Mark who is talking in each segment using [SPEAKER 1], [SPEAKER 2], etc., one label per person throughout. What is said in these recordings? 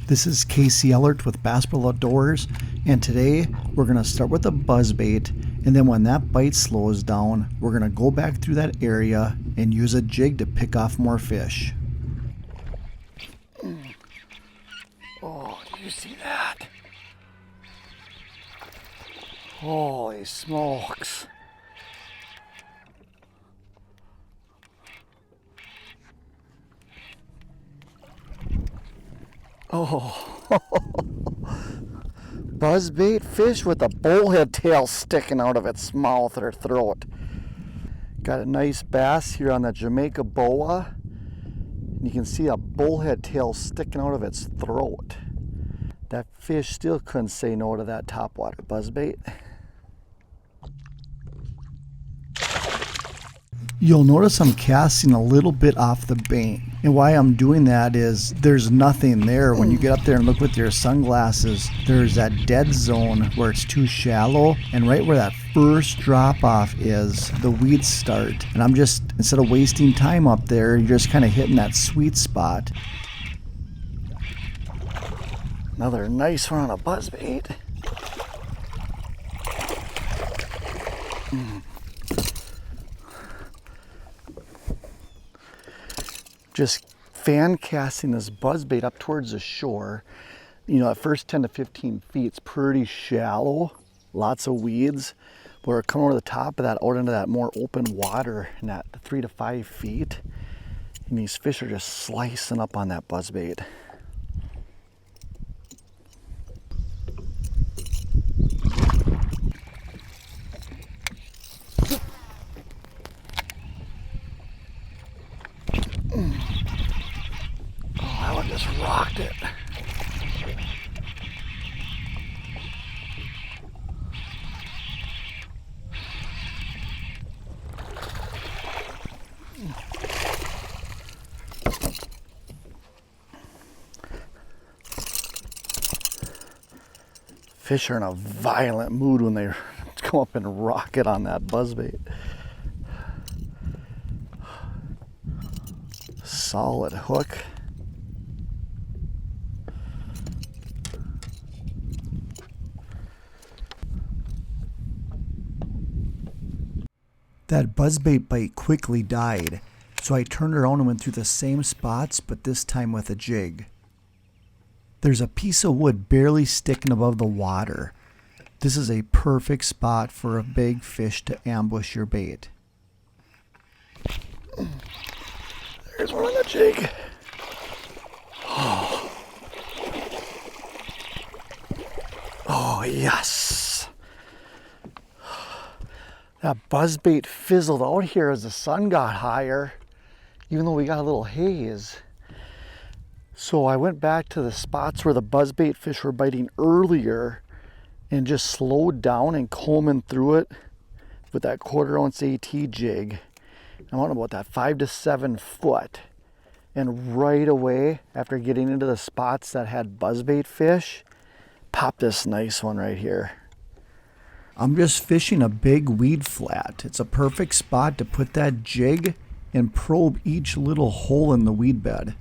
[SPEAKER 1] This is Casey Ellert with Bassable Outdoors, and today we're going to start with a buzzbait, and then when that bite slows down, we're going to go back through that area and use a jig to pick off more fish.
[SPEAKER 2] Oh, did you see that? Holy smokes. Oh, buzzbait fish with a bullhead tail sticking out of its mouth or throat. Got a nice bass here on the Jamaica Boa. You can see a bullhead tail sticking out of its throat. That fish still couldn't say no to that topwater buzzbait.
[SPEAKER 1] You'll notice I'm casting a little bit off the bank, and why I'm doing that is there's nothing there. When you get up there and look with your sunglasses, there's that dead zone where it's too shallow, and right where that first drop off is, the weeds start. And I'm just, instead of wasting time up there, you're just kind of hitting that sweet spot.
[SPEAKER 2] Another nice one on a buzzbait. Just fan casting this buzzbait up towards the shore. You know, at first 10 to 15 feet, it's pretty shallow, lots of weeds. But we're coming over the top of that, out into that more open water in that 3 to 5 feet. And these fish are just slicing up on that buzzbait. Just rocked it. Fish are in a violent mood when they come up and rock it on that buzzbait. Solid hook.
[SPEAKER 1] That buzzbait bite quickly died, so I turned around and went through the same spots, but this time with a jig. There's a piece of wood barely sticking above the water. This is a perfect spot for a big fish to ambush your bait.
[SPEAKER 2] There's one on the jig. Oh, yes. That buzzbait fizzled out here as the sun got higher, even though we got a little haze. So I went back to the spots where the buzzbait fish were biting earlier and just slowed down and combing through it with that 1/4 ounce AT jig. I went about that 5 to 7 foot. And right away, after getting into the spots that had buzzbait fish, popped this nice one right here.
[SPEAKER 1] I'm just fishing a big weed flat. It's a perfect spot to put that jig and probe each little hole in the weed bed.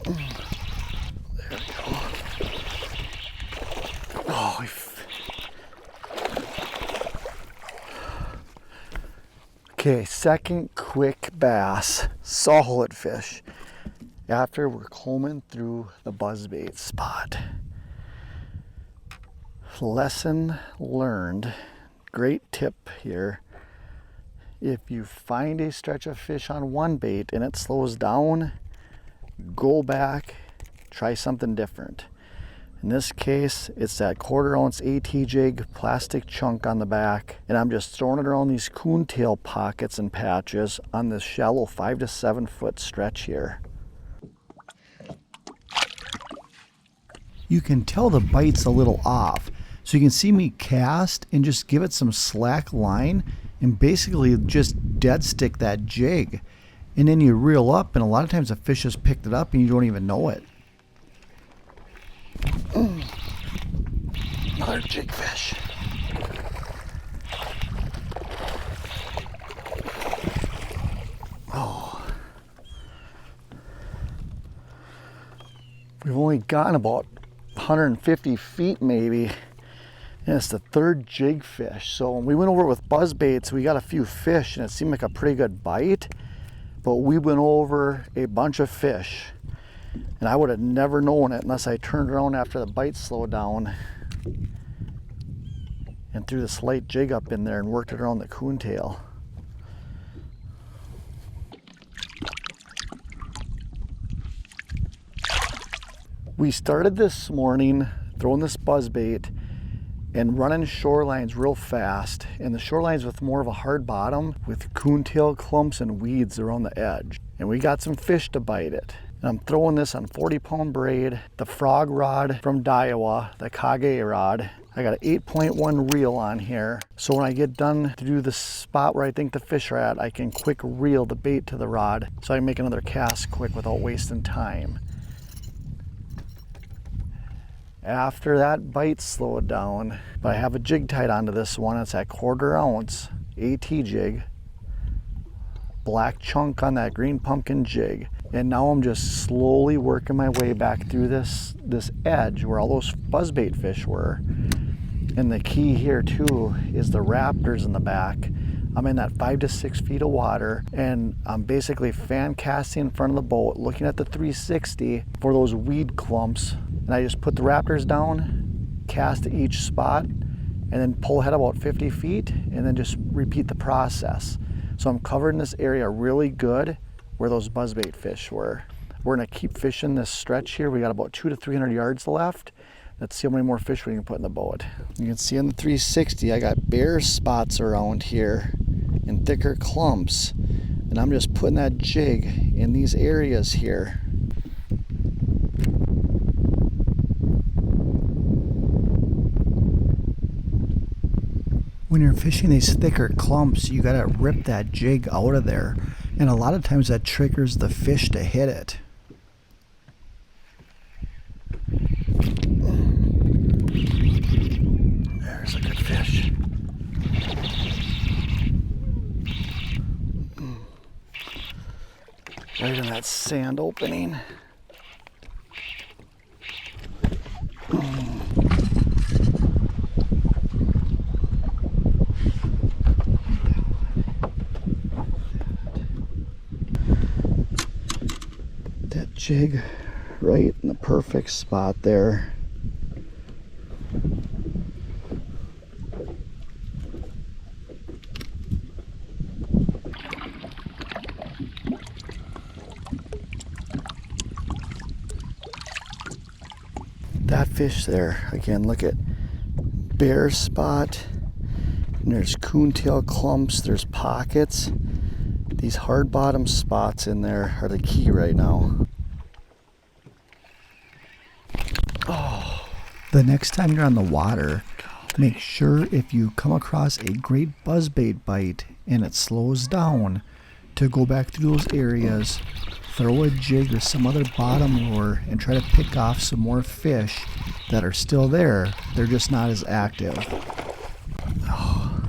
[SPEAKER 2] There we go. Oh, okay, second quick bass, solid fish. After we're combing through the buzzbait spot. Lesson learned. Great tip here. If you find a stretch of fish on one bait and it slows down, go back, try something different. In this case, it's that 1/4 ounce AT jig, plastic chunk on the back, and I'm just throwing it around these coontail pockets and patches on this shallow 5 to 7 foot stretch here.
[SPEAKER 1] You can tell the bite's a little off, so you can see me cast and just give it some slack line and basically just dead stick that jig. And then you reel up, and a lot of times the fish has picked it up and you don't even know it.
[SPEAKER 2] Another jig fish. We've only gotten about 150 feet maybe. And it's the third jig fish. So when we went over it with buzzbaits, we got a few fish and it seemed like a pretty good bite. But we went over a bunch of fish. And I would have never known it unless I turned around after the bite slowed down and threw this light jig up in there and worked it around the coontail. We started this morning throwing this buzzbait and running shorelines real fast, and the shorelines with more of a hard bottom with coontail clumps and weeds around the edge. And we got some fish to bite it. And I'm throwing this on 40-pound braid, the frog rod from Daiwa, the Kage rod. I got an 8.1 reel on here. So when I get done to do the spot where I think the fish are at, I can quick reel the bait to the rod so I can make another cast quick without wasting time. After that bite slowed down, but I have a jig tied onto this one. It's that 1/4 ounce AT jig. Black chunk on that green pumpkin jig. And now I'm just slowly working my way back through this edge where all those buzzbait fish were. And the key here too is the raptors in the back. I'm in that 5 to 6 feet of water, and I'm basically fan casting in front of the boat, looking at the 360 for those weed clumps. And I just put the raptors down, cast at each spot, and then pull ahead about 50 feet, and then just repeat the process. So I'm covering this area really good where those buzzbait fish were. We're gonna keep fishing this stretch here. We got about 200 to 300 yards left. Let's see how many more fish we can put in the boat. You can see on the 360, I got bare spots around here and thicker clumps. And I'm just putting that jig in these areas here.
[SPEAKER 1] When you're fishing these thicker clumps, you gotta rip that jig out of there. And a lot of times that triggers the fish to hit it.
[SPEAKER 2] There's a good fish. Right in that sand opening. That jig right in the perfect spot there. That fish there, again, look at bare spot, and there's coontail clumps, there's pockets. These hard bottom spots in there are the key right now. Oh.
[SPEAKER 1] The next time you're on the water, make sure if you come across a great buzzbait bite and it slows down, to go back through those areas, throw a jig or some other bottom lure and try to pick off some more fish that are still there. They're just not as active.
[SPEAKER 2] Oh.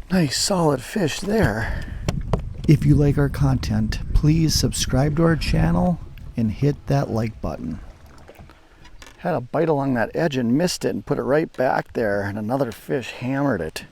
[SPEAKER 2] Nice solid fish there.
[SPEAKER 1] If you like our content, please subscribe to our channel and hit that like button.
[SPEAKER 2] Had a bite along that edge and missed it and put it right back there, and another fish hammered it.